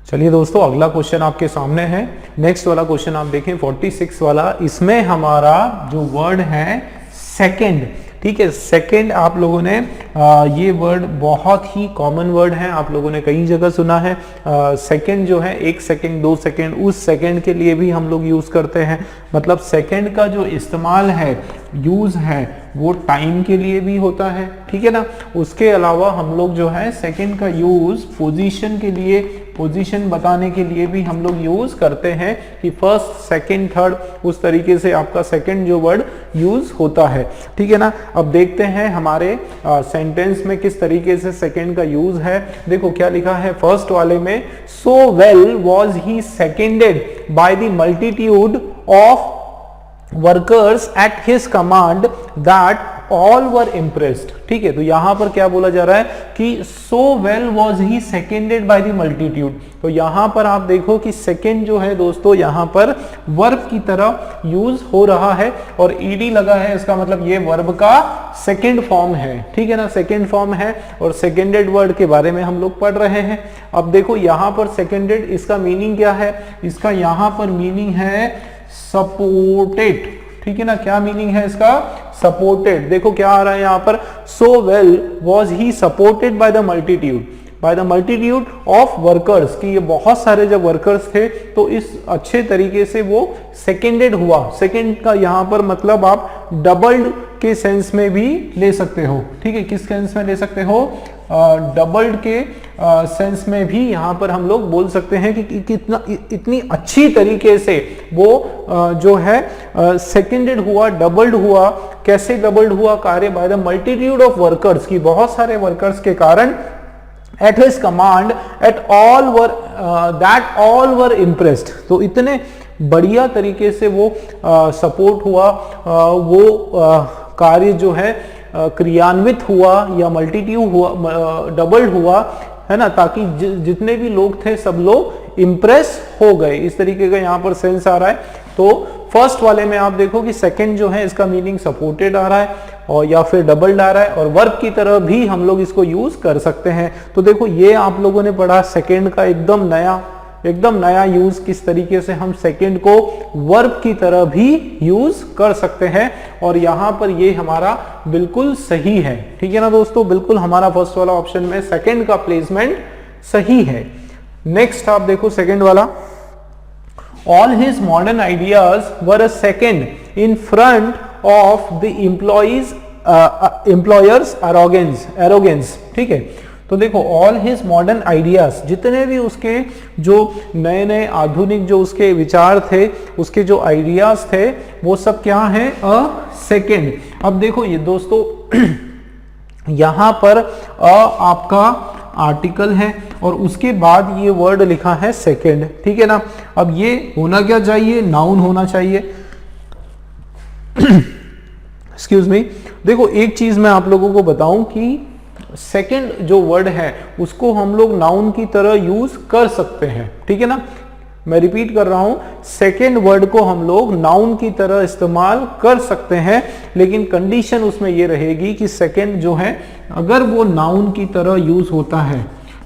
चलिए दोस्तों, अगला क्वेश्चन आपके सामने है। नेक्स्ट वाला क्वेश्चन आप देखें 46 वाला। इसमें हमारा जो वर्ड है सेकंड, ठीक है। सेकंड आप लोगों ने ये वर्ड बहुत ही कॉमन वर्ड है, आप लोगों ने कई जगह सुना है। सेकंड जो है 1 सेकंड 2 सेकंड, उस सेकंड के लिए भी हम लोग यूज करते हैं। मतलब सेकंड का जो इस्तेमाल है, यूज है, वो टाइम के लिए भी होता है, ठीक है ना। उसके अलावा हम लोग जो है सेकंड का यूज पोजीशन के लिए, पोजीशन बताने के लिए भी हम लोग यूज करते हैं कि फर्स्ट सेकंड थर्ड, उस तरीके से आपका सेकंड जो वर्ड यूज होता है, ठीक है ना। अब देखते हैं हमारे सेंटेंस में किस तरीके से सेकंड का यूज है। देखो क्या लिखा है फर्स्ट वाले में, so well was he seconded by the multitude of workers at his command that all were impressed, ठीक है। तो यहां पर क्या बोला जा रहा है कि so well was he seconded by the multitude. तो यहां पर आप देखो कि सेकेंड जो है दोस्तों यहां पर वर्ब की तरह यूज हो रहा है और ईडी लगा है, इसका मतलब ये वर्ब का सेकेंड फॉर्म है, ठीक है ना। सेकेंड फॉर्म है और सेकेंडेड वर्ड के बारे में हम लोग पढ़ रहे हैं। अब देखो यहां पर सेकेंडेड, इसका मीनिंग क्या है? इसका यहां पर मीनिंग है सपोर्टेड, ठीक है ना। क्या मीनिंग है इसका? सपोर्टेड। देखो क्या आ रहा है यहाँ पर, सो well was he supported by the multitude of workers, कि ये बहुत सारे जब वर्कर्स थे तो इस अच्छे तरीके से वो सेकेंडेड हुआ। सेकेंड का यहाँ पर मतलब आप डबल्ड के सेंस में भी ले सकते हो, ठीक है। किस सेंस में ले सकते हो? डबल्ड के सेंस में भी यहाँ पर हम लोग बोल सकते हैं कि कितना इतनी अच्छी तरीके से वो जो है सेकेंडेड हुआ, डबल्ड हुआ। कैसे डबल्ड हुआ कार्य? Bye the multitude of workers, की बहुत सारे वर्कर्स के कारण eight his command at all were that all were impressed. तो इतने बढ़िया तरीके से वो सपोर्ट हुआ, वो कार्य जो है क्रियान्वित हुआ या मल्टीट्यूड हुआ, डबल्ड हुआ, है ना, ताकि जितने भी लोग थे सब लोग इम्प्रेस हो गए। इस तरीके का यहाँ पर सेंस आ रहा है। तो फर्स्ट वाले में आप देखो कि सेकंड जो है इसका मीनिंग सपोर्टेड आ रहा है और या फिर डबल्ड आ रहा है, और वर्ब की तरह भी हम लोग इसको यूज कर सकते हैं। तो देखो ये आप लोगों ने पढ़ा सेकंड का एकदम नया यूज, किस तरीके से हम सेकंड को वर्ब की तरह भी यूज कर सकते हैं, और यहां पर ये हमारा बिल्कुल सही है, ठीक है ना दोस्तों। बिल्कुल हमारा फर्स्ट वाला ऑप्शन में सेकंड का प्लेसमेंट सही है। नेक्स्ट आप देखो सेकंड वाला, all his modern ideas were a second in front of the employers arrogance, ठीक है। तो देखो ऑल हिज मॉडर्न आइडियाज, जितने भी उसके जो नए नए आधुनिक जो उसके विचार थे, उसके जो आइडियाज थे, वो सब क्या है? A second. अब देखो ये दोस्तों यहां पर आपका आर्टिकल है और उसके बाद ये वर्ड लिखा है सेकंड, ठीक है ना। अब ये होना क्या चाहिए? नाउन होना चाहिए। Excuse me. देखो एक चीज मैं आप लोगों को बताऊं कि सेकंड जो वर्ड है उसको हम लोग नाउन की तरह यूज कर सकते हैं, ठीक है ना। मैं रिपीट कर रहा हूं, सेकंड वर्ड को हम लोग नाउन की तरह इस्तेमाल कर सकते हैं, लेकिन कंडीशन उसमें ये रहेगी कि सेकंड जो है अगर वो नाउन की तरह यूज होता है,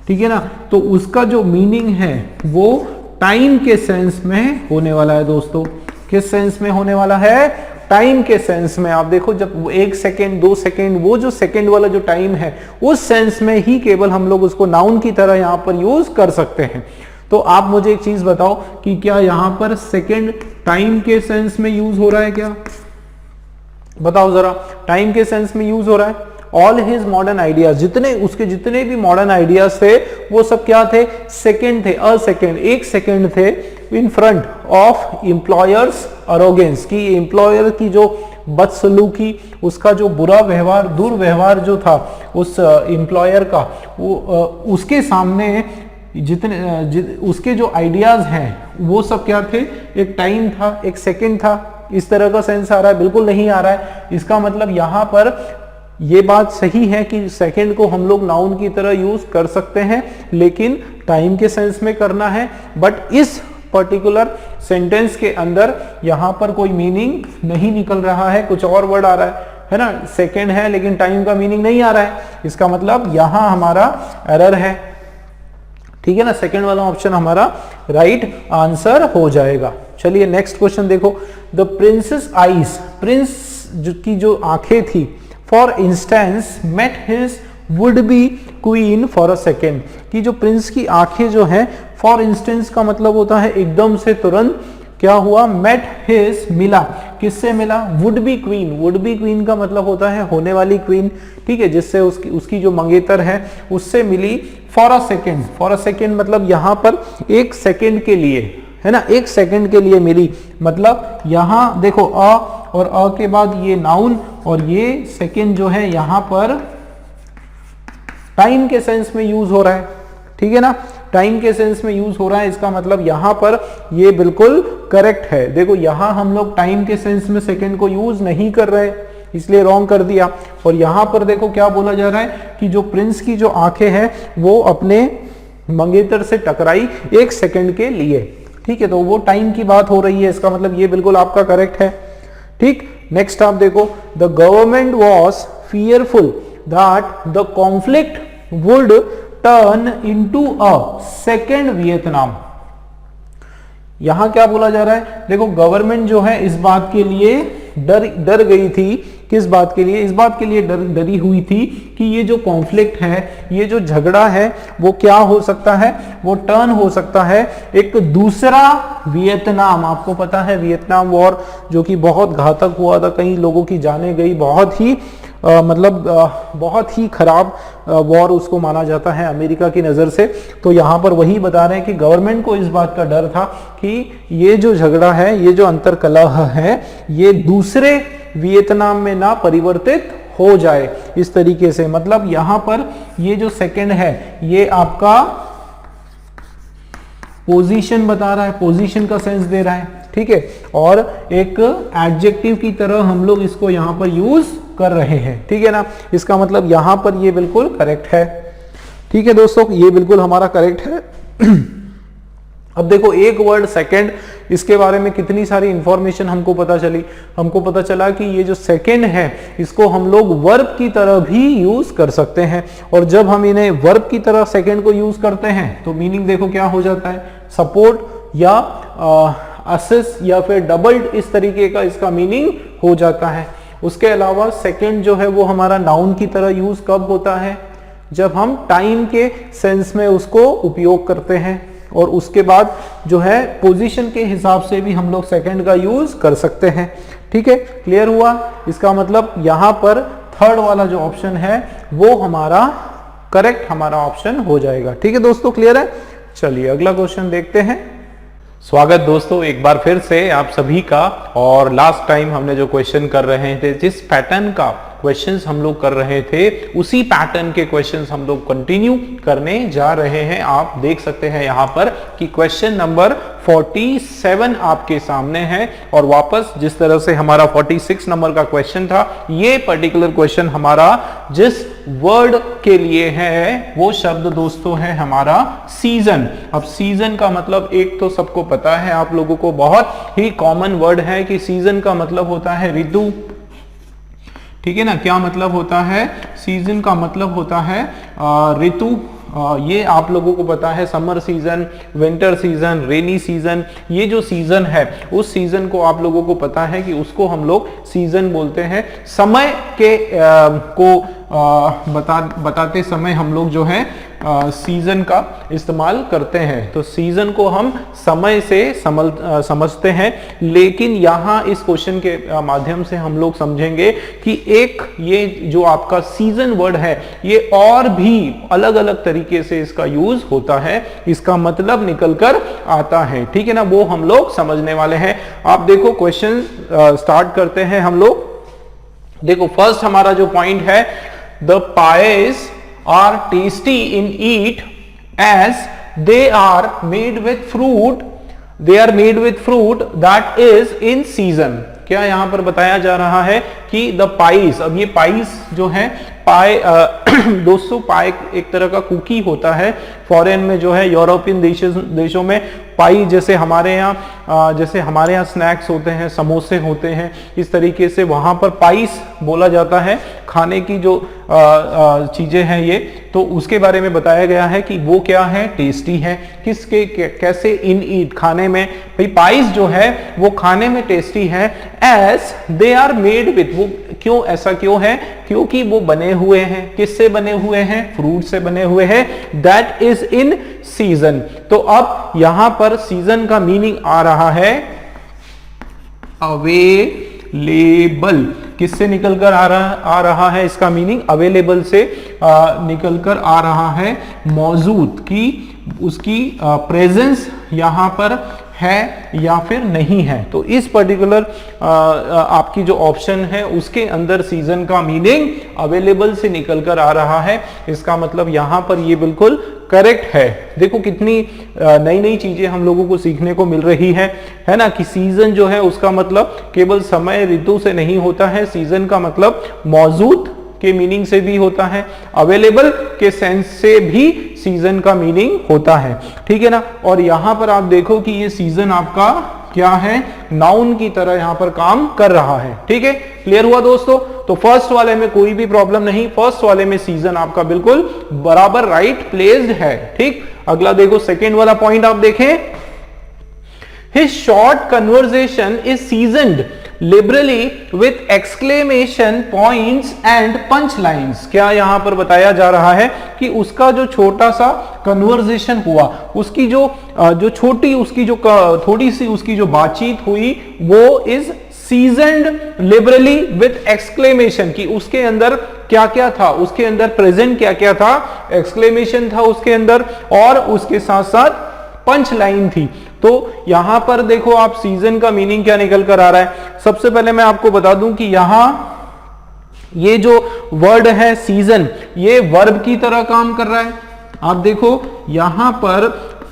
ठीक है ना, तो उसका जो मीनिंग है वो टाइम के सेंस में होने वाला है दोस्तों। किस सेंस में होने वाला है? टाइम के सेंस में। आप देखो जब 1 सेकेंड 2 सेकेंड, वो जो सेकेंड वाला जो टाइम है उस सेंस में ही केवल हम लोग उसको नाउन की तरह यहां पर यूज कर सकते हैं। तो आप मुझे एक चीज बताओ कि क्या यहां पर सेकेंड टाइम के सेंस में यूज हो रहा है? क्या बताओ जरा, टाइम के सेंस में यूज हो रहा है? ऑल हिज मॉडर्न आइडियाज, उसके जितने भी मॉडर्न आइडियाज थे वो सब क्या थे? सेकेंड थे, अ सेकेंड, 1 सेकेंड थे इन फ्रंट ऑफ एम्प्लॉयर्स अरोगेंस, की एम्प्लॉयर की जो बदसलूकी, उसका जो बुरा व्यवहार, दुर्व्यवहार जो था उस एम्प्लॉयर का, वो उसके सामने उसके जो आइडियाज हैं वो सब क्या थे? एक टाइम था, एक सेकेंड था। इस तरह का सेंस आ रहा है? बिल्कुल नहीं आ रहा है। इसका मतलब यहां पर ये बात सही है कि सेकंड को हम लोग नाउन की तरह यूज कर सकते हैं, लेकिन टाइम के सेंस में करना है। बट इस पर्टिकुलर सेंटेंस के अंदर यहां पर कोई मीनिंग नहीं निकल रहा है, कुछ और वर्ड आ रहा है ना। सेकंड है लेकिन टाइम का मीनिंग नहीं आ रहा है, इसका मतलब यहां हमारा एरर है, ठीक है ना, सेकंड वाला ऑप्शन हमारा राइट आंसर हो जाएगा। चलिए नेक्स्ट क्वेश्चन देखो, द प्रिंसेस आईज, प्रिंस की जो आंखें थी, for instance met his would be queen for a second, कि जो प्रिंस की आंखें जो है, फॉर इंस्टेंस का मतलब होता है एकदम से, तुरंत क्या हुआ, मेट हिज, मिला, किससे मिला, would be queen, would be queen का मतलब होता है होने वाली क्वीन, ठीक है, जिससे उसकी जो मंगेतर है उससे मिली, for a second, for a second मतलब यहां पर एक सेकेंड के लिए, है ना, एक सेकेंड के लिए मिली, मतलब यहां देखो अ और अ के बाद ये नाउन और ये सेकेंड जो है यहां पर टाइम के सेंस में यूज हो रहा है, ठीक है ना, टाइम के सेंस में यूज हो रहा है, इसका मतलब यहां पर ये बिल्कुल करेक्ट है। देखो यहां हम लोग टाइम के सेंस में सेकंड को यूज नहीं कर रहे, इसलिए रॉन्ग कर दिया। और यहां पर देखो क्या बोला जा रहा है कि जो प्रिंस की जो आंखें हैं वो अपने मंगेतर से टकराई एक सेकंड के लिए, ठीक है, तो वो टाइम की बात हो रही है, इसका मतलब ये बिल्कुल आपका करेक्ट है। ठीक, नेक्स्ट आप देखो, the government was fearful that the conflict would turn into a second Vietnam. यहां क्या बोला जा रहा है, देखो गवर्नमेंट जो है इस बात के लिए डर गई थी, किस बात के लिए, इस बात के लिए डरी हुई थी कि ये जो कॉन्फ्लिक्ट है, ये जो झगड़ा है वो क्या हो सकता है, वो टर्न हो सकता है एक दूसरा वियतनाम। आपको पता है वियतनाम वॉर जो कि बहुत घातक हुआ था, कई लोगों की जानें गई, बहुत ही बहुत ही खराब वॉर उसको माना जाता है अमेरिका की नज़र से। तो यहाँ पर वही बता रहे हैं कि गवर्नमेंट को इस बात का डर था कि ये जो झगड़ा है, ये जो अंतरकलह है, ये दूसरे वियतनाम में ना परिवर्तित हो जाए इस तरीके से। मतलब यहाँ पर ये जो सेकंड है ये आपका पोजीशन बता रहा है, पोजीशन का सेंस दे रहा है, ठीक है, और एक एडजेक्टिव की तरह हम लोग इसको यहाँ पर यूज कर रहे हैं, ठीक है ना, इसका मतलब यहां पर ये बिल्कुल करेक्ट है। ठीक है दोस्तों, ये बिल्कुल हमारा करेक्ट है। अब देखो एक वर्ड सेकंड, इसके बारे में कितनी सारी इंफॉर्मेशन हमको पता चली। हमको पता चला कि ये जो सेकंड है इसको हम लोग वर्ब की तरह भी यूज कर सकते हैं, और जब हम इन्हें वर्ब की तरह सेकंड को यूज करते हैं तो मीनिंग देखो क्या हो जाता है, सपोर्ट या असिस्ट या फिर डबल्ड, इस तरीके का इसका मीनिंग हो जाता है। उसके अलावा सेकंड जो है वो हमारा नाउन की तरह यूज कब होता है, जब हम टाइम के सेंस में उसको उपयोग करते हैं, और उसके बाद जो है पोजीशन के हिसाब से भी हम लोग सेकंड का यूज कर सकते हैं। ठीक है, क्लियर हुआ। इसका मतलब यहां पर थर्ड वाला जो ऑप्शन है वो हमारा करेक्ट हमारा ऑप्शन हो जाएगा। ठीक है दोस्तों, क्लियर है। चलिए अगला क्वेश्चन देखते हैं। स्वागत दोस्तों एक बार फिर से आप सभी का। और लास्ट टाइम हमने जो क्वेश्चन कर रहे थे, जिस पैटर्न का क्वेश्चंस हम लोग कर रहे थे, उसी पैटर्न के क्वेश्चंस हम लोग कंटिन्यू करने जा रहे हैं। आप देख सकते हैं यहां पर कि क्वेश्चन नंबर 47 आपके सामने है, और वापस जिस तरह से हमारा 46 नंबर का क्वेश्चन था, ये पर्टिकुलर क्वेश्चन हमारा जिस वर्ड के लिए है वो शब्द दोस्तों है हमारा सीजन। अब सीजन का मतलब एक तो सबको पता है, आप लोगों को बहुत ही कॉमन वर्ड है कि सीजन का मतलब होता है ऋतु। ठीक है ना, क्या मतलब होता है, सीजन का मतलब होता है ऋतु। ये आप लोगों को पता है, summer season, winter season, rainy season, ये जो सीजन है उस सीजन को आप लोगों को पता है कि उसको हम लोग सीजन बोलते हैं। समय के को बताते समय हम लोग जो है सीजन का इस्तेमाल करते हैं। तो सीजन को हम समय से समझते हैं, लेकिन यहाँ इस क्वेश्चन के माध्यम से हम लोग समझेंगे कि एक ये जो आपका सीजन वर्ड है ये और भी अलग अलग तरीके से इसका यूज होता है, इसका मतलब निकल कर आता है। ठीक है ना, वो हम लोग समझने वाले हैं। आप देखो क्वेश्चन स्टार्ट करते हैं हम लोग। देखो फर्स्ट हमारा जो पॉइंट है, the price are tasty in eat as they are made with fruit that is in season। क्या यहां पर बताया जा रहा है कि द पाइस, अब ये पाइस जो है पाए दोस्तों पाए एक तरह का कुकी होता है। फॉरेन में जो है यूरोपियन देशों में पाई जैसे हमारे यहाँ स्नैक्स होते हैं, समोसे होते हैं, इस तरीके से वहां पर पाइस बोला जाता है। खाने की जो चीजें हैं ये, तो उसके बारे में बताया गया है कि वो क्या है, टेस्टी है। किसके कैसे इन ईट, खाने में भाई पाइस जो है वो खाने में टेस्टी है, as they are made with, वो क्यों ऐसा क्यों है, क्योंकि वो बने हुए हैं, किससे बने हुए हैं, फ्रूट से बने हुए हैं, दैट इज इन सीजन। तो अब यहां पर सीजन का मीनिंग आ रहा है अवेलेबल, किससे निकलकर आ रहा है, इसका मीनिंग अवेलेबल से निकलकर आ रहा है, मौजूद की, उसकी प्रेजेंस यहां पर है या फिर नहीं है। तो इस पर्टिकुलर आपकी जो ऑप्शन है उसके अंदर सीजन का मीनिंग अवेलेबल से निकलकर आ रहा है। इसका मतलब यहां पर ये बिल्कुल करेक्ट है। देखो कितनी नई नई चीजें हम लोगों को सीखने को मिल रही है ना, कि सीजन जो है उसका मतलब केवल समय ऋतु से नहीं होता है, सीजन का मतलब मौजूद के मीनिंग से भी होता है, अवेलेबल के सेंस से भी सीजन का मीनिंग होता है, ठीक है ना। और यहां पर आप देखो कि ये सीजन आपका क्या है, नाउन की तरह यहां पर काम कर रहा है, ठीक है। क्लियर हुआ दोस्तों? तो फर्स्ट वाले में कोई भी प्रॉब्लम नहीं, फर्स्ट वाले में सीजन आपका बिल्कुल बराबर राइट प्लेस्ड है, ठीक। अगला देखो सेकेंड वाला पॉइंट आप देखें, his short conversation is seasoned liberally with exclamation points and punchlines। क्या यहां पर बताया जा रहा है कि उसका जो छोटा सा कन्वर्सेशन हुआ, उसकी जो छोटी उसकी जो थोड़ी सी उसकी जो बातचीत हुई, वो is seasoned liberally with exclamation, कि उसके अंदर क्या क्या था, उसके अंदर प्रेजेंट क्या क्या था, एक्सक्लेमेशन था उसके अंदर, और उसके साथ साथ पंच लाइन थी। तो यहां पर देखो आप सीजन का मीनिंग क्या निकल कर आ रहा है। सबसे पहले मैं आपको बता दूं कि यहां ये जो वर्ड है सीजन, ये वर्ब की तरह काम कर रहा है। आप देखो यहां पर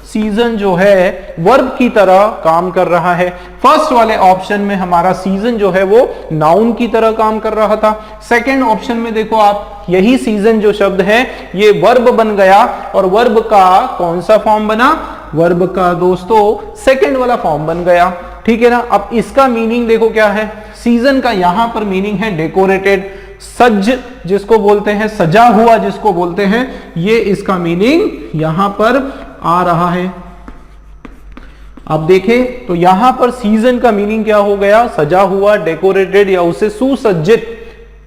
सीजन जो है वर्ब की तरह काम कर रहा है। फर्स्ट वाले ऑप्शन में हमारा सीजन जो है वो नाउन की तरह काम कर रहा था। सेकंड ऑप्शन में देखो आप, यही सीजन जो शब्द है ये वर्ब बन गया, और वर्ब का कौन सा फॉर्म बना, वर्ब का दोस्तों सेकंड वाला फॉर्म बन गया, ठीक है ना। अब इसका मीनिंग देखो क्या है, सीजन का यहां पर मीनिंग है डेकोरेटेड, सज जिसको बोलते हैं, सजा हुआ जिसको बोलते हैं, ये इसका मीनिंग यहां पर आ रहा है। आप देखें तो यहां पर सीजन का मीनिंग क्या हो गया, सजा हुआ, डेकोरेटेड, या उसे सुसज्जित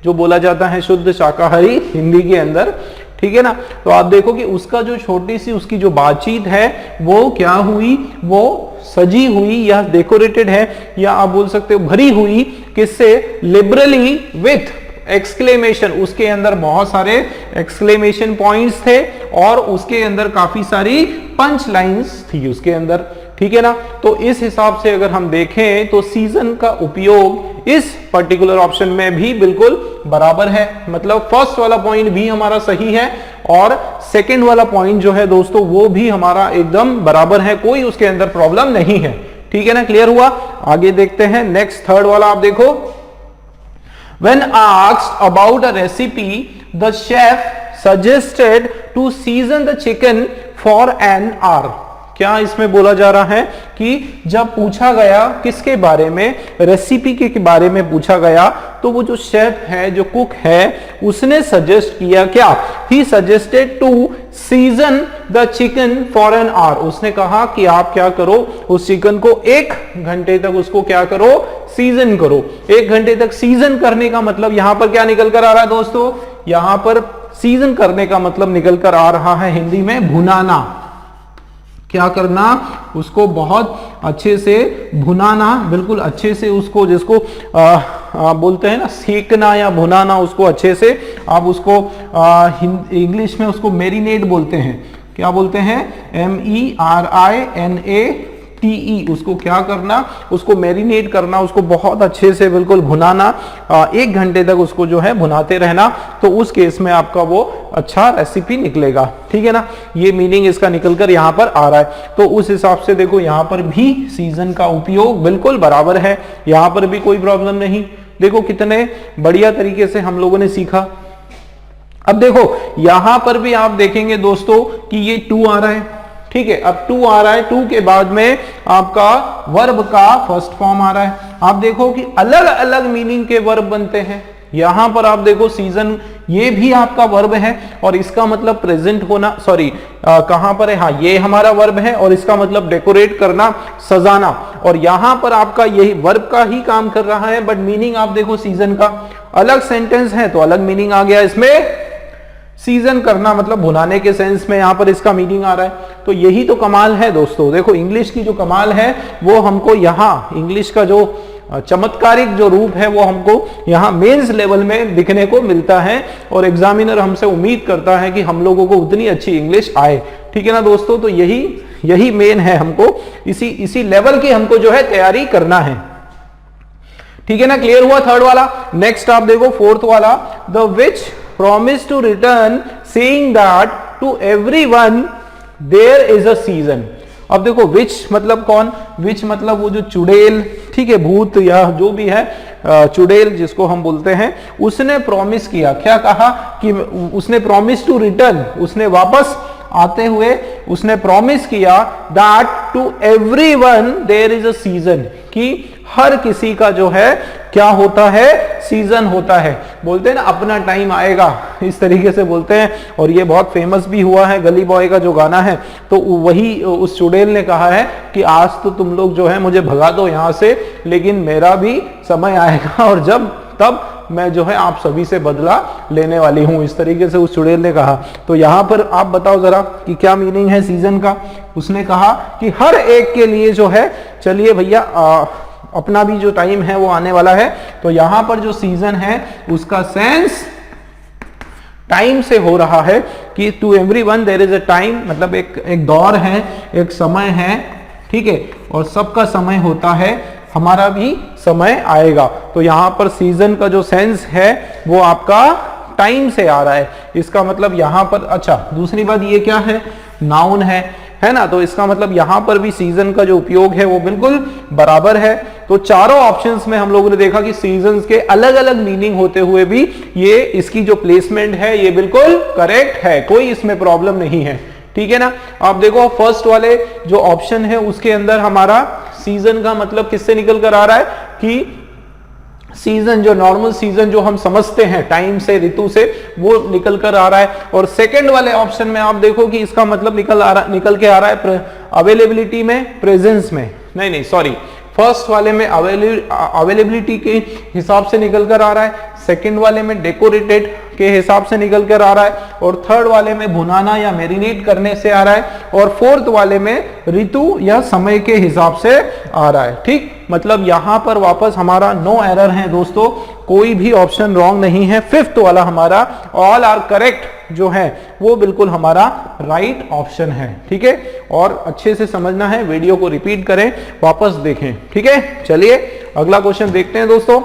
जो बोला जाता है शुद्ध शाकाहारी हिंदी के अंदर, ठीक है ना। तो आप देखो कि उसका जो छोटी सी उसकी जो बातचीत है वो क्या हुई, वो सजी हुई या डेकोरेटेड है, या आप बोल सकते हो भरी हुई, किससे, लिबरली विथ एक्सक्लेमेशन, उसके अंदर बहुत सारे एक्सक्लेमेशन पॉइंट्स थे, और उसके अंदर काफी सारी पंच लाइंस थी उसके अंदर, ठीक है ना। तो इस हिसाब से अगर हम देखें तो सीजन का उपयोग इस पर्टिकुलर ऑप्शन में भी बिल्कुल बराबर है। मतलब फर्स्ट वाला पॉइंट भी हमारा सही है, और सेकंड वाला पॉइंट जो है दोस्तों वो भी हमारा एकदम बराबर है, कोई उसके अंदर प्रॉब्लम नहीं है, ठीक है ना। क्लियर हुआ? आगे देखते हैं नेक्स्ट थर्ड वाला। आप देखो, when asked about a recipe, the chef suggested to season the chicken for an hour। क्या इसमें बोला जा रहा है कि जब पूछा गया किसके बारे में, रेसिपी के बारे में पूछा गया, तो वो जो शेफ है, जो कुक है, उसने सजेस्ट किया क्या, he suggested to season the chicken for an hour. उसने कहा कि आप क्या करो, उस चिकन को 1 घंटे तक उसको क्या करो, सीजन करो। 1 घंटे तक सीजन करने का मतलब यहां पर क्या निकल कर आ रहा है दोस्तों, यहां पर सीजन करने का मतलब निकल कर आ रहा है हिंदी में भुनाना। क्या करना, उसको बहुत अच्छे से भुनाना, बिल्कुल अच्छे से उसको, जिसको बोलते हैं ना सेकना या भुनाना, उसको अच्छे से आप उसको इंग्लिश में उसको मैरिनेट बोलते हैं। क्या बोलते हैं, MERINATE, उसको क्या करना, उसको मैरिनेट करना, उसको बहुत अच्छे से बिल्कुल भुनाना, 1 घंटे तक उसको जो है भुनाते रहना। तो उस केस में आपका वो अच्छा रेसिपी निकलेगा, ठीक है ना। ये मीनिंग इसका निकलकर यहाँ पर आ रहा है। तो उस हिसाब से देखो यहाँ पर भी सीजन का उपयोग बिल्कुल बराबर है, यहाँ पर भी कोई प्रॉब्लम नहीं। देखो कितने बढ़िया तरीके से हम लोगों ने सीखा। अब देखो यहां पर भी आप देखेंगे दोस्तों कि ये 2 आ रहा है, ठीक है। अब 2 आ रहा है, 2 के बाद में आपका वर्ब का फर्स्ट फॉर्म आ रहा है। आप देखो कि अलग अलग मीनिंग के वर्ब बनते हैं, यहां पर आप देखो सीजन, ये भी आपका वर्ब है और इसका मतलब प्रेजेंट होना, सॉरी कहां पर है, हाँ ये हमारा वर्ब है और इसका मतलब डेकोरेट करना, सजाना, और यहां पर आपका यही वर्ब का ही काम कर रहा है, बट मीनिंग आप देखो सीजन का अलग सेंटेंस है तो अलग मीनिंग आ गया इसमें। सीजन करना मतलब भुनाने के सेंस में यहां पर इसका मीनिंग आ रहा है। तो यही तो कमाल है दोस्तों, देखो इंग्लिश की जो कमाल है वो हमको यहाँ, इंग्लिश का जो चमत्कारिक जो रूप है वो हमको यहाँ मेंस लेवल में दिखने को मिलता है, और एग्जामिनर हमसे उम्मीद करता है कि हम लोगों को उतनी अच्छी इंग्लिश आए। ठीक है ना दोस्तों, तो यही मेन है, हमको इसी लेवल की हमको जो है तैयारी करना है। ठीक है ना, क्लियर हुआ थर्ड वाला। नेक्स्ट आप देखो फोर्थ वाला, the which promise to return saying that to everyone there is a season। अब देखो विच मतलब कौन, विच मतलब वो जो चुड़ैल, ठीक है, भूत या जो भी है, चुड़ैल जिसको हम बोलते हैं, उसने प्रॉमिस किया, क्या कहा कि उसने प्रॉमिस टू रिटर्न, उसने वापस आते हुए उसने प्रॉमिस किया that to everyone there is a season, कि हर किसी का जो है क्या होता है, सीजन होता है। बोलते हैं ना अपना टाइम आएगा, इस तरीके से बोलते हैं, और ये बहुत फेमस भी हुआ है, गली बॉय का जो गाना है, तो वही उस चुड़ैल ने कहा है कि आज तो तुम लोग जो है मुझे भगा दो यहां से, लेकिन मेरा भी समय आएगा और तब मैं जो है आप सभी से बदला लेने वाली हूं, इस तरीके से उस चुड़ैल ने कहा। तो यहां पर आप बताओ जरा कि क्या मीनिंग है सीजन का। उसने कहा कि हर एक के लिए जो है, चलिए भैया अपना भी जो टाइम है वो आने वाला है। तो यहां पर जो सीजन है उसका सेंस टाइम से हो रहा है कि to everyone there is a time, मतलब एक दौर है, एक समय है, ठीक है, और सबका समय होता है, हमारा भी समय आएगा। तो यहां पर सीजन का जो सेंस है वो आपका टाइम से आ रहा है, इसका मतलब यहां पर, अच्छा दूसरी बात ये क्या है, नाउन है ना, तो इसका मतलब यहां पर भी सीजन का जो उपयोग है वो बिल्कुल बराबर है। तो चारों ऑप्शंस में हम लोगों ने देखा कि सीजन्स के अलग अलग मीनिंग होते हुए भी ये इसकी जो प्लेसमेंट है ये बिल्कुल करेक्ट है, कोई इसमें प्रॉब्लम नहीं है। ठीक है ना, आप देखो फर्स्ट वाले जो ऑप्शन है उसके अंदर हमारा सीजन का मतलब किससे निकल कर आ रहा है कि सीजन, जो नॉर्मल सीजन जो हम समझते हैं टाइम से, ऋतु से, वो निकल कर आ रहा है। और सेकंड वाले ऑप्शन में आप देखो कि इसका मतलब निकल के आ रहा है अवेलेबिलिटी में, प्रेजेंस में, नहीं सॉरी, फर्स्ट वाले में अवेलेबिलिटी के हिसाब से निकल कर आ रहा है, सेकंड वाले में डेकोरेटेड के हिसाब से निकल कर आ रहा है, और थर्ड वाले में भुनाना या मैरिनेट करने से आ रहा है, और फोर्थ वाले में ऋतु या समय के हिसाब से आ रहा है। ठीक, मतलब यहां पर वापस हमारा नो एरर है दोस्तों, कोई भी ऑप्शन रॉन्ग नहीं है। फिफ्थ वाला हमारा ऑल आर करेक्ट जो है वो बिल्कुल हमारा राइट ऑप्शन है। ठीक है, और अच्छे से समझना है, वीडियो को रिपीट करें, वापस देखें। ठीक है, चलिए अगला क्वेश्चन देखते हैं दोस्तों।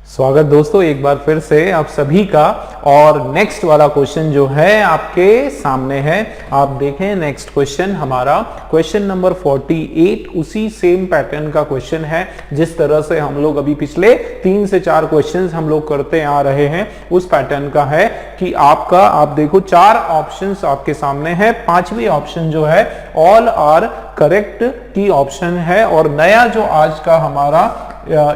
स्वागत दोस्तों एक बार फिर से आप सभी का, और नेक्स्ट वाला क्वेश्चन जो है आपके सामने है, आप देखें नेक्स्ट क्वेश्चन हमारा क्वेश्चन नंबर 48, उसी सेम पैटर्न का क्वेश्चन है जिस तरह से हम लोग अभी पिछले 3 से 4 क्वेश्चंस हम लोग करते आ रहे हैं, उस पैटर्न का है कि आपका, आप देखो 4 ऑप्शंस आपके सामने है, 5वीं ऑप्शन जो है ऑल आर करेक्ट की ऑप्शन है, और नया जो आज का हमारा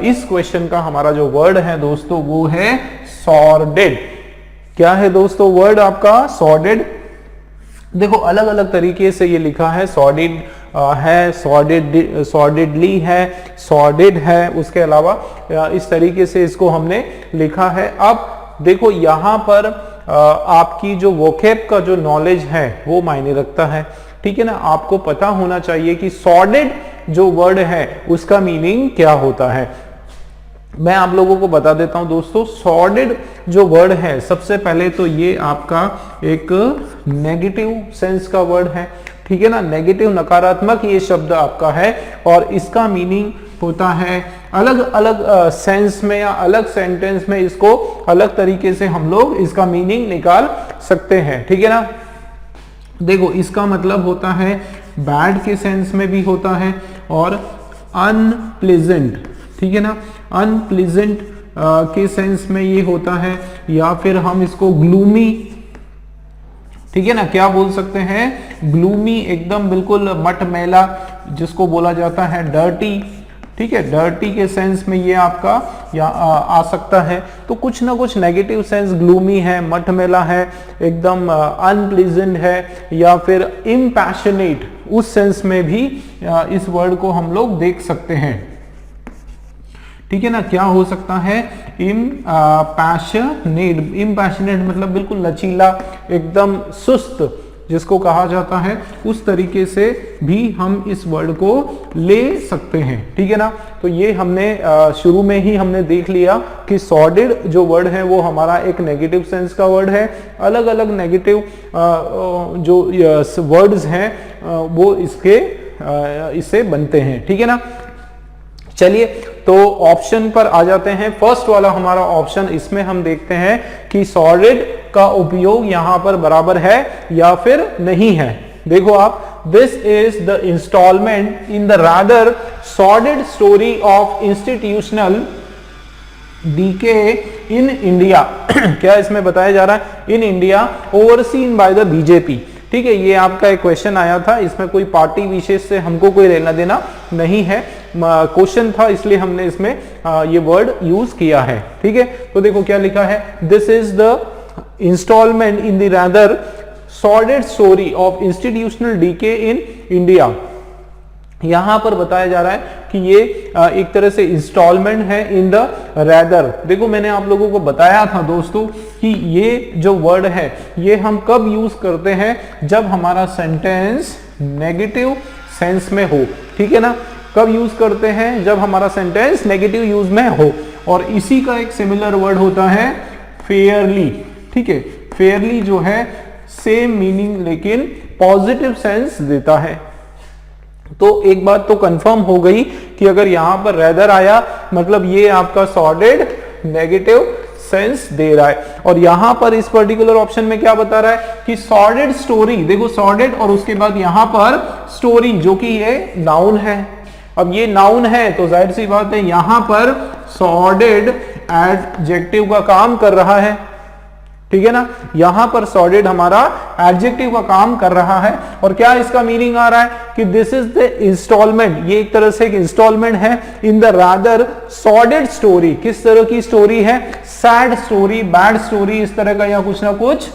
इस क्वेश्चन का हमारा जो वर्ड है दोस्तों वो है सॉर्डेड। क्या है दोस्तों वर्ड आपका? सॉर्डेड। देखो अलग अलग तरीके से ये लिखा है, सॉर्डेड है, सॉर्डेडली है, सॉर्डेड है, उसके अलावा इस तरीके से इसको हमने लिखा है। अब देखो यहां पर आपकी जो वोकैब का जो नॉलेज है वो मायने रखता है। ठीक है ना, आपको पता होना चाहिए कि सॉर्डेड जो वर्ड है उसका मीनिंग क्या होता है। मैं आप लोगों को बता देता हूं दोस्तों, सॉर्डेड जो वर्ड है, सबसे पहले तो ये आपका एक नेगेटिव सेंस का वर्ड है। ठीक है ना, नेगेटिव, नकारात्मक ये शब्द आपका है, और इसका मीनिंग होता है अलग अलग सेंस में या अलग सेंटेंस में, इसको अलग तरीके से हम लोग इसका मीनिंग निकाल सकते हैं। ठीक है ना, देखो इसका मतलब होता है बैड के सेंस में भी होता है, और अनप्लेजेंट, ठीक है ना, अनप्लेजेंट के सेंस में ये होता है, या फिर हम इसको ग्लूमी, ठीक है ना, क्या बोल सकते हैं, ग्लूमी, एकदम बिल्कुल मटमैला जिसको बोला जाता है, डर्टी। ठीक है, डर्टी के सेंस में ये आपका आ सकता है। तो कुछ ना कुछ नेगेटिव सेंस, ग्लूमी है, मठमेला है, एकदम अनप्लीजेंट है, या फिर इम्पैशनेट, उस सेंस में भी इस वर्ड को हम लोग देख सकते हैं। ठीक है ना, क्या हो सकता है, इम्पैशनेट। इम्पैशनेट मतलब बिल्कुल लचीला, एकदम सुस्त जिसको कहा जाता है, उस तरीके से भी हम इस वर्ड को ले सकते हैं। ठीक है ना, तो ये हमने शुरू में ही हमने देख लिया कि सॉर्डेड जो वर्ड है वो हमारा एक नेगेटिव सेंस का वर्ड है। अलग अलग नेगेटिव जो वर्ड्स हैं वो इससे बनते हैं। ठीक है ना, चलिए तो ऑप्शन पर आ जाते हैं। फर्स्ट वाला हमारा ऑप्शन, इसमें हम देखते हैं कि सॉर्डेड का उपयोग यहां पर बराबर है या फिर नहीं है। देखो आप, this is the instalment in the rather sordid story of institutional decay in India. क्या इसमें बताया जा रहा है, in India overseen by the BJP. ठीक है, ये आपका एक क्वेश्चन आया था, इसमें कोई पार्टी विशेष से हमको कोई लेना देना नहीं है, क्वेश्चन था इसलिए हमने इसमें ये वर्ड यूज किया है। ठीक है, तो देखो क्या लिखा है, this is the instalment in the rather sordid story of institutional decay in India. यहां पर बताया जा रहा है कि ये एक तरह से इंस्टॉलमेंट है इन द रैदर। देखो मैंने आप लोगों को बताया था दोस्तों कि ये जो वर्ड है ये हम कब यूज करते हैं, जब हमारा सेंटेंस नेगेटिव सेंस में हो। ठीक है ना, कब यूज करते हैं, जब हमारा सेंटेंस नेगेटिव यूज में हो। और इसी का एक सिमिलर वर्ड होता है फेयरली। ठीक है, फेयरली जो है सेम मीनिंग लेकिन पॉजिटिव सेंस देता है। तो एक बात तो कंफर्म हो गई कि अगर यहां पर रेदर आया मतलब ये आपका सॉर्डेड नेगेटिव सेंस दे रहा है। और यहां पर इस पर्टिकुलर ऑप्शन में क्या बता रहा है कि सॉर्डेड स्टोरी, देखो सॉर्डेड और उसके बाद यहां पर स्टोरी जो कि ये नाउन है। अब ये नाउन है तो जाहिर सी बात है यहां पर सॉर्डेड एडजेक्टिव का काम कर रहा है। ठीक है ना, यहां पर सॉर्डेड हमारा एडजेक्टिव का काम कर रहा है। और क्या इसका मीनिंग आ रहा है कि दिस इज द इंस्टॉलमेंट, ये एक तरह से एक इंस्टॉलमेंट है इन द रादर सॉर्डेड स्टोरी। किस तरह की स्टोरी है, सैड स्टोरी, बैड स्टोरी, इस तरह का या कुछ ना कुछ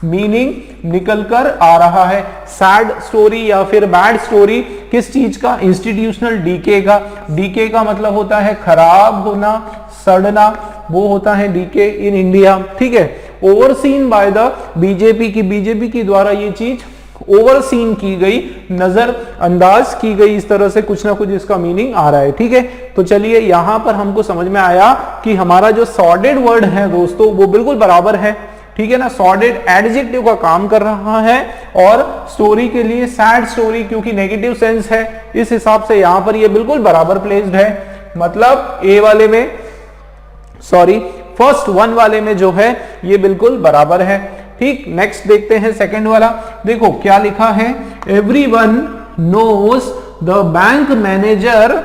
मीनिंग निकल कर आ रहा है। सैड स्टोरी या फिर बैड स्टोरी किस चीज का, इंस्टीट्यूशनल डीके का। डीके का मतलब होता है खराब होना, सड़ना, वो होता है डीके इन इंडिया। ठीक है, ओवरसीन बाय द बीजेपी की, बीजेपी की द्वारा ये चीज ओवरसीन की गई, नजर अंदाज की गई, इस तरह से कुछ ना कुछ इसका मीनिंग आ रहा है। ठीक है, तो चलिए यहां पर हमको समझ में आया कि हमारा जो सॉर्डेड वर्ड है दोस्तों वो बिल्कुल बराबर है। ठीक है ना, सॉर्डेड एडजेक्टिव का काम कर रहा है और स्टोरी के लिए सैड स्टोरी क्योंकि नेगेटिव सेंस है, इस हिसाब से यहां पर ये बिल्कुल बराबर प्लेस्ड है। मतलब ए वाले में, सॉरी फर्स्ट वन वाले में जो है ये बिल्कुल बराबर है। ठीक, नेक्स्ट देखते हैं सेकंड वाला। देखो क्या लिखा है, everyone knows the bank manager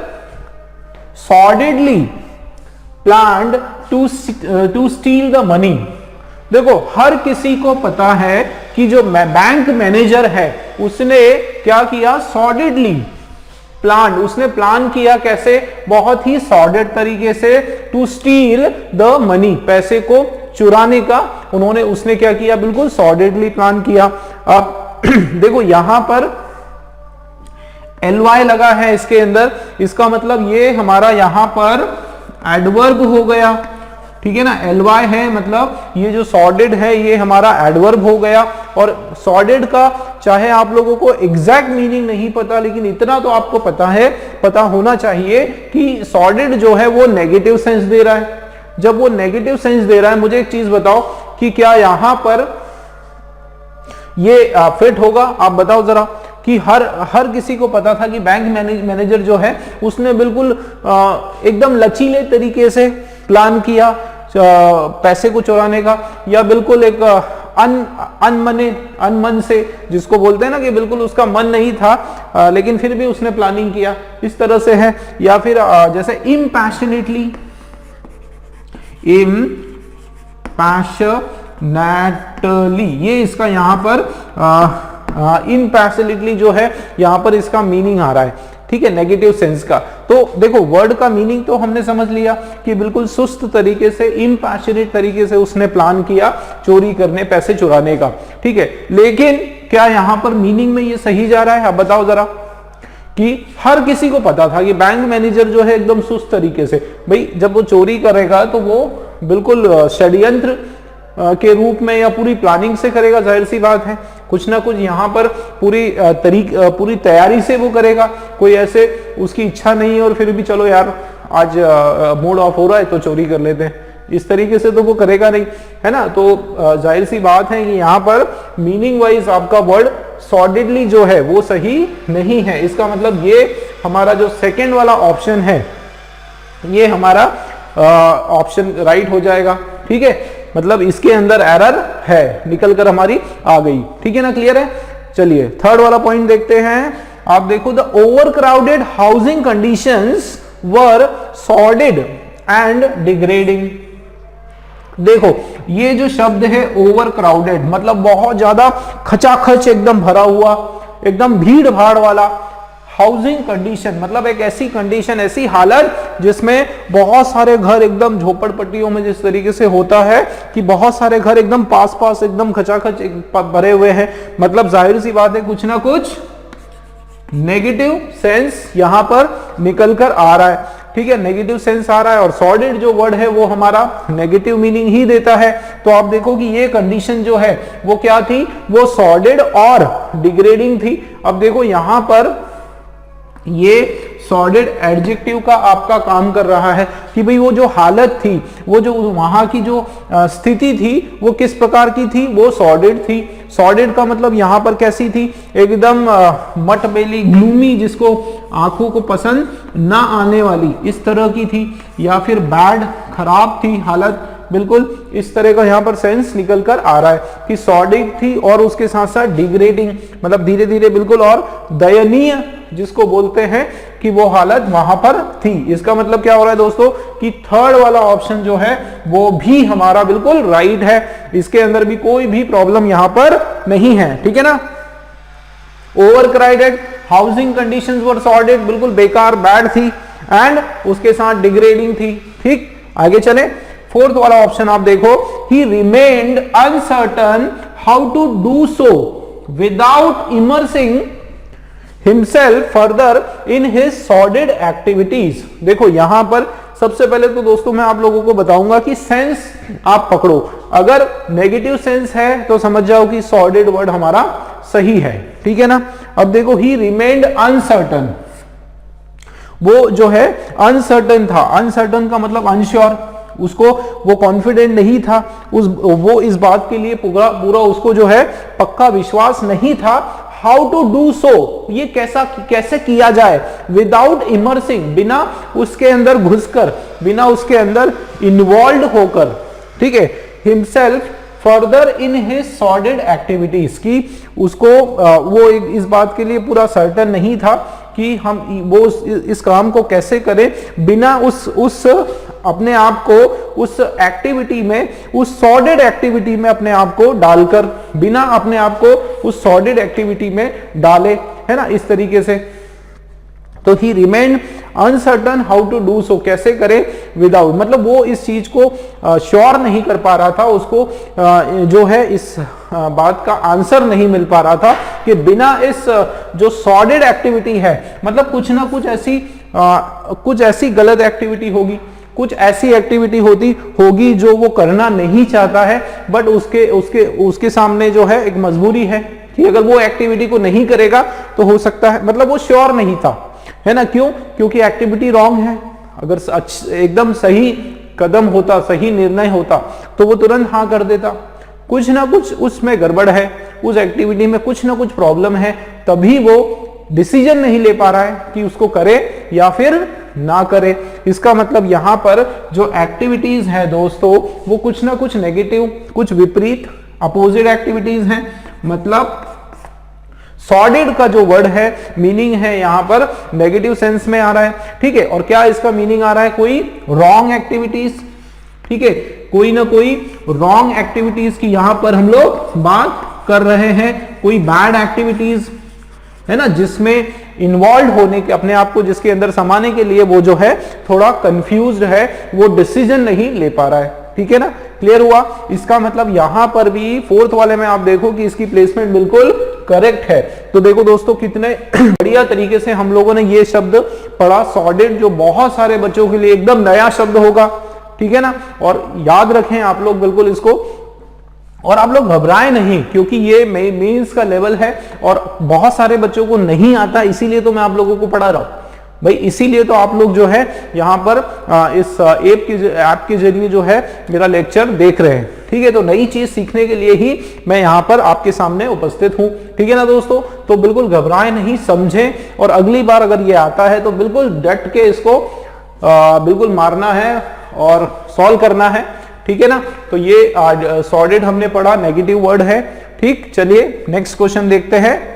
sordidly planned to steal the money. देखो हर किसी को पता है कि जो बैंक मैनेजर है उसने क्या किया, सॉर्डेडली प्लान, उसने प्लान किया कैसे, बहुत ही सॉर्डेड तरीके से, टू स्टील द मनी, पैसे को चुराने का उसने क्या किया, बिल्कुल सॉर्डेडली प्लान किया। अब देखो यहां पर ly लगा है इसके अंदर, इसका मतलब ये हमारा यहां पर एडवर्ब हो गया। ठीक है ना, ly है मतलब ये जो सॉर्डेड है ये हमारा एडवर्ब हो गया। और सॉर्डेड का चाहे आप लोगों को एग्जैक्ट मीनिंग नहीं पता, लेकिन इतना तो आपको पता होना चाहिए कि सॉर्डेड जो है वो नेगेटिव सेंस दे रहा है। जब वो नेगेटिव सेंस दे रहा है, मुझे एक चीज बताओ कि क्या यहां पर ये फिट होगा, आप बताओ जरा, कि हर किसी को पता था कि बैंक मैनेजर जो है उसने बिल्कुल एकदम लचीले तरीके से प्लान किया पैसे को चुराने का, या बिल्कुल एक अनमन से, जिसको बोलते हैं ना कि बिल्कुल उसका मन नहीं था लेकिन फिर भी उसने प्लानिंग किया, इस तरह से है। या फिर जैसे इम्पैशनेटली, ये इसका यहां पर इम्पैशनेटली जो है यहां पर इसका मीनिंग आ रहा है। ठीक है, नेगेटिव सेंस का। तो देखो वर्ड का मीनिंग तो हमने समझ लिया कि बिल्कुल सुस्त तरीके से, इम्पैशनेट तरीके से उसने प्लान किया चोरी करने, पैसे चुराने का, ठीक है। लेकिन क्या यहां पर मीनिंग में ये सही जा रहा है? आप बताओ जरा, कि हर किसी को पता था कि बैंक मैनेजर जो है एकदम सुस्त तरीके से, भाई जब वो चोरी करेगा तो वो बिल्कुल षड्यंत्र के रूप में या पूरी प्लानिंग से करेगा, जाहिर सी बात है। कुछ ना कुछ यहाँ पर पूरी तैयारी से वो करेगा, कोई ऐसे उसकी इच्छा नहीं है और फिर भी चलो यार आज मूड ऑफ हो रहा है तो चोरी कर लेते हैं, इस तरीके से तो वो करेगा नहीं, है ना। तो जाहिर सी बात है कि यहाँ पर मीनिंग वाइज आपका वर्ड सॉर्डेडली जो है वो सही नहीं है। इसका मतलब ये हमारा जो सेकेंड वाला ऑप्शन है ये हमारा ऑप्शन राइट हो जाएगा, ठीक है। मतलब इसके अंदर एरर है, निकल कर हमारी आ गई, ठीक है ना, क्लियर है। चलिए थर्ड वाला पॉइंट देखते हैं। आप देखो, the over crowded housing conditions were सॉर्डेड and degrading. देखो ये जो शब्द है ओवर क्राउडेड, मतलब बहुत ज्यादा खचाखच एकदम भरा हुआ, एकदम भीड़ भाड़ वाला। हाउसिंग कंडीशन मतलब एक ऐसी कंडीशन, ऐसी हालत जिसमें बहुत सारे घर एकदम झोपड़पट्टियों में जिस तरीके से होता है कि बहुत सारे घर एकदम पास पास एकदम खचाखच भरे हुए हैं। मतलब जाहिर सी बात है कुछ ना कुछ नेगेटिव सेंस यहां पर निकल कर आ रहा है, ठीक है, नेगेटिव सेंस आ रहा है। और सॉर्डेड जो वर्ड है वो हमारा नेगेटिव मीनिंग ही देता है। तो आप देखो कि ये कंडीशन जो है वो क्या थी, वो सॉर्डेड और डिग्रेडिंग थी। अब देखो यहां पर ये सॉर्डेड एडजेक्टिव का आपका काम कर रहा है कि भाई वो जो हालत थी, वो जो वहां की जो स्थिति थी वो किस प्रकार की थी, वो सॉर्डेड थी। सॉर्डेड का मतलब यहां पर कैसी थी, एकदम मटमैली, ग्लूमी, जिसको आंखों को पसंद ना आने वाली इस तरह की थी, या फिर बैड, खराब थी हालत, बिल्कुल इस तरह का यहाँ पर सेंस निकल कर आ रहा है कि सॉर्डेड थी और उसके साथ साथ डिग्रेडिंग, मतलब धीरे धीरे बिल्कुल और दयनीय जिसको बोलते हैं कि वो हालत वहां पर थी। इसका मतलब क्या हो रहा है दोस्तों कि थर्ड वाला ऑप्शन जो है वो भी हमारा बिल्कुल राइट है, इसके अंदर भी कोई भी प्रॉब्लम यहां पर नहीं है, ठीक है ना। ओवर क्राउडेड हाउसिंग कंडीशंस वर सॉर्डेड, बिल्कुल बेकार, बैड थी, एंड उसके साथ डिग्रेडिंग थी, ठीक। आगे चले, फोर्थ वाला ऑप्शन आप देखो, he remained uncertain how to do so without immersing himself further in his sordid activities. देखो यहां पर सबसे पहले तो दोस्तों मैं आप लोगों को बताऊंगा कि सेंस आप पकड़ो, अगर नेगेटिव सेंस है तो समझ जाओ कि सॉर्डेड वर्ड हमारा सही है, ठीक है ना। अब देखो, ही रिमेन्ड अनसर्टन, वो जो है अनसर्टन था, अनसर्टन का मतलब अनश्योर, उसको वो कॉन्फिडेंट नहीं था, वो इस बात के लिए पूरा उसको जो है पक्का विश्वास नहीं था। हाउ टू डू सो, ये कैसे किया जाए, विदाउट इमर्सिंग, बिना उसके अंदर घुसकर, बिना उसके अंदर इन्वॉल्व होकर, ठीक है, himself further in his sordid activities, की उसको वो इस बात के लिए पूरा सर्टन नहीं था कि हम वो इस काम को कैसे करें बिना उस अपने आप को उस एक्टिविटी में, उस सॉर्डेड एक्टिविटी में अपने आप को डालकर, बिना अपने आप को उस सॉर्डेड एक्टिविटी में डाले, है ना, इस तरीके से। तो he remain uncertain how to do so, कैसे करे विदाउट, मतलब वो इस चीज को श्योर नहीं कर पा रहा था, उसको जो है इस बात का आंसर नहीं मिल पा रहा था कि बिना इस जो सॉर्डेड एक्टिविटी है, मतलब कुछ ऐसी गलत एक्टिविटी होगी, कुछ ऐसी एक्टिविटी होगी जो वो करना नहीं चाहता है, बट उसके सामने जो है एक मजबूरी है कि अगर वो एक्टिविटी को नहीं करेगा तो हो सकता है, मतलब वो श्योर नहीं था, है ना। क्यों? क्योंकि एक्टिविटी रॉन्ग है। अगर एकदम सही कदम होता, सही निर्णय होता तो वो तुरंत हाँ कर देता। कुछ ना कुछ उसमें गड़बड़ है, उस एक्टिविटी में कुछ ना कुछ प्रॉब्लम है, तभी वो डिसीजन नहीं ले पा रहा है कि उसको करे या फिर ना करे। इसका मतलब यहां पर जो एक्टिविटीज है दोस्तों वो कुछ ना कुछ नेगेटिव, कुछ विपरीत, अपोजिट एक्टिविटीज हैं। मतलब सॉर्डेड का जो वर्ड है, मीनिंग है यहां पर नेगेटिव सेंस में आ रहा है, ठीक है। और क्या इसका मीनिंग आ रहा है, कोई रॉन्ग एक्टिविटीज, ठीक है, कोई ना कोई रॉन्ग एक्टिविटीज की यहां पर हम लोग बात कर रहे हैं, कोई बैड एक्टिविटीज, है ना, जिसमें इन्वॉल्व होने के, अपने आप को जिसके अंदर समाने के लिए वो जो है थोड़ा कंफ्यूज्ड है, वो डिसीजन नहीं ले पा रहा है। ठीक है ना, क्लियर हुआ। इसका मतलब यहां पर भी फोर्थ वाले में आप देखो कि इसकी प्लेसमेंट बिल्कुल करेक्ट है। तो देखो दोस्तों कितने बढ़िया तरीके से हम लोगों ने ये शब्द पढ़ा, सॉर्टेड, जो बहुत सारे बच्चों के लिए एकदम नया शब्द होगा। ठीक है ना, और याद रखें आप लोग बिल्कुल इसको, और आप लोग घबराएं नहीं, क्योंकि ये मेंस का लेवल है और बहुत सारे बच्चों को नहीं आता, इसीलिए तो मैं आप लोगों को पढ़ा रहा हूं भाई। इसीलिए तो आप लोग जो है यहाँ पर इस ऐप के जरिए जो है मेरा लेक्चर देख रहे हैं। ठीक है, तो नई चीज सीखने के लिए ही मैं यहाँ पर आपके सामने उपस्थित हूँ। ठीक है ना दोस्तों, तो बिल्कुल घबराएं नहीं, समझें, और अगली बार अगर ये आता है तो बिल्कुल डट के इसको बिल्कुल मारना है और सॉल्व करना है। ठीक है ना, तो ये आज सॉर्टेड हमने पढ़ा, नेगेटिव वर्ड है। ठीक, चलिए नेक्स्ट क्वेश्चन देखते हैं।